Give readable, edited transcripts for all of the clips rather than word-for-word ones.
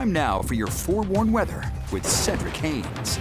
Time now for your forewarned weather with Cedric Haynes.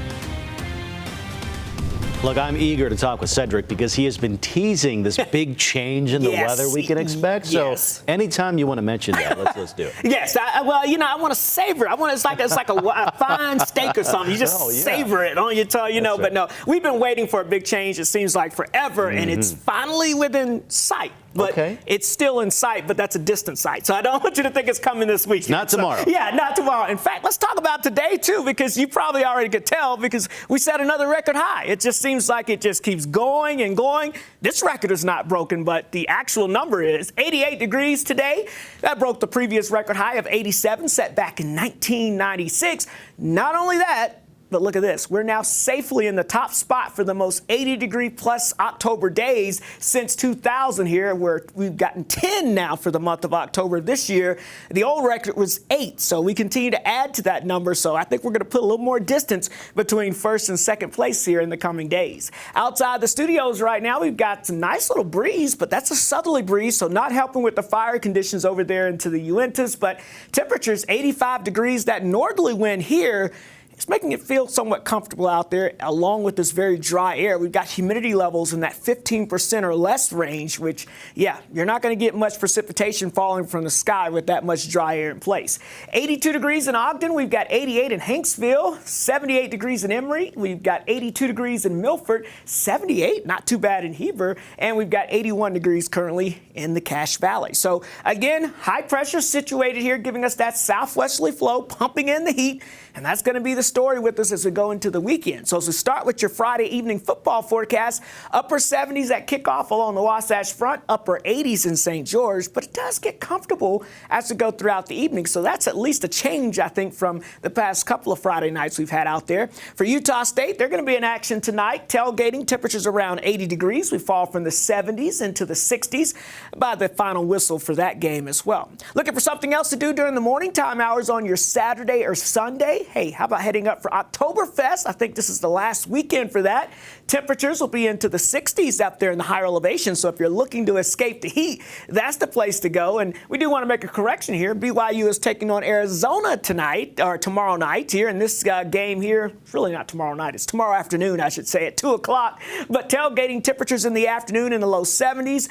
Look, I'm eager to talk with Cedric because he has been teasing this big change in the weather we can expect. So anytime you want to mention that, let's do it. Yes. I want to savor it. It's like a fine steak or something. You just savor it on your tongue, you know. Right. But no, we've been waiting for a big change. It seems like forever, and it's finally within sight. But it's still in sight, but that's a distant sight. So I don't want you to think it's coming this week. Not tomorrow. Yeah, not tomorrow. In fact, let's talk about today, too, because you probably already could tell because we set another record high. It just seems like it just keeps going and going. This record is not broken, but the actual number is 88 degrees today. That broke the previous record high of 87 set back in 1996. Not only that, but look at this. We're now safely in the top spot for the most 80-degree-plus October days since 2000 here, where we've gotten 10 now for the month of October this year. The old record was 8, so we continue to add to that number. So I think we're going to put a little more distance between first and second place here in the coming days. Outside the studios right now, we've got some nice little breeze, but that's a southerly breeze, so not helping with the fire conditions over there into the Uintas. But temperatures 85 degrees. That northerly wind here, it's making it feel somewhat comfortable out there, along with this very dry air. We've got humidity levels in that 15% or less range, which, you're not going to get much precipitation falling from the sky with that much dry air in place. 82 degrees in Ogden. We've got 88 in Hanksville, 78 degrees in Emory. We've got 82 degrees in Milford, 78, not too bad in Heber, and we've got 81 degrees currently in the Cache Valley. So, again, high pressure situated here, giving us that southwesterly flow, pumping in the heat, and that's going to be the story with us as we go into the weekend. So as we start with your Friday evening football forecast, upper 70s at kickoff along the Wasatch Front, upper 80s in St. George, but it does get comfortable as we go throughout the evening. So that's at least a change, I think, from the past couple of Friday nights we've had out there. For Utah State, they're going to be in action tonight. Tailgating, temperatures around 80 degrees. We fall from the 70s into the 60s by the final whistle for that game as well. Looking for something else to do during the morning time hours on your Saturday or Sunday? Hey, how about heading up for Oktoberfest? I think this is the last weekend for that. Temperatures will be into the 60s up there in the higher elevation. So if you're looking to escape the heat, that's the place to go. And we do want to make a correction here. BYU is taking on Arizona tonight, or tomorrow night here. And this game here, it's really not tomorrow night. It's tomorrow afternoon, I should say, at 2 o'clock. But tailgating temperatures in the afternoon in the low 70s,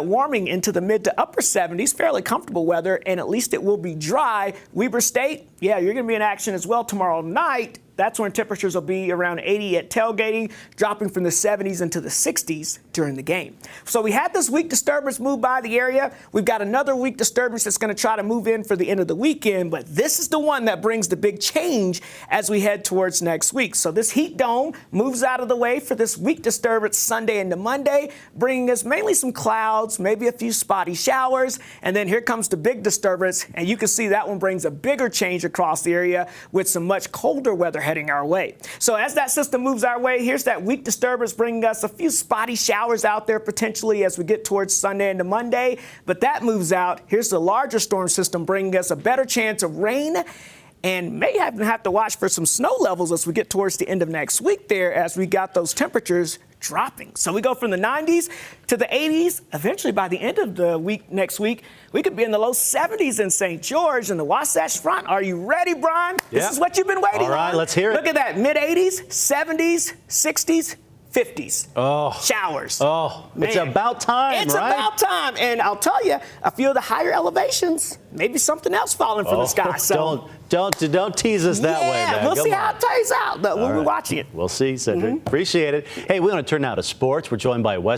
warming into the mid to upper 70s. Fairly comfortable weather, and at least it will be dry. Weber State, you're going to be in action as well tomorrow night. That's when temperatures will be around 80 at tailgating, dropping from the 70s into the 60s during the game. So we had this weak disturbance move by the area. We've got another weak disturbance that's going to try to move in for the end of the weekend, but this is the one that brings the big change as we head towards next week. So this heat dome moves out of the way for this weak disturbance Sunday into Monday, bringing us mainly some clouds, maybe a few spotty showers, and then here comes the big disturbance, and you can see that one brings a bigger change across the area with some much colder weather heading our way. So as that system moves our way, here's that weak disturbance bringing us a few spotty showers out there potentially as we get towards Sunday into Monday. But that moves out. Here's the larger storm system bringing us a better chance of rain, and may have to watch for some snow levels as we get towards the end of next week there as we got those temperatures dropping. So we go from the 90s to the 80s. Eventually, by the end of the week, next week, we could be in the low 70s in St. George and the Wasatch Front. Are you ready, Brian? This is what you've been waiting on. All right, let's hear it. Look at that. Mid-80s, 70s, 60s, 50s. Showers. Man. It's about time, It's about time. And I'll tell you, a few of the higher elevations, maybe something else falling from the sky. So don't tease us that way, man. We'll see how it plays out. We'll be watching it. We'll see, Cedric. Appreciate it. Hey, we're going to turn now to sports. We're joined by Wes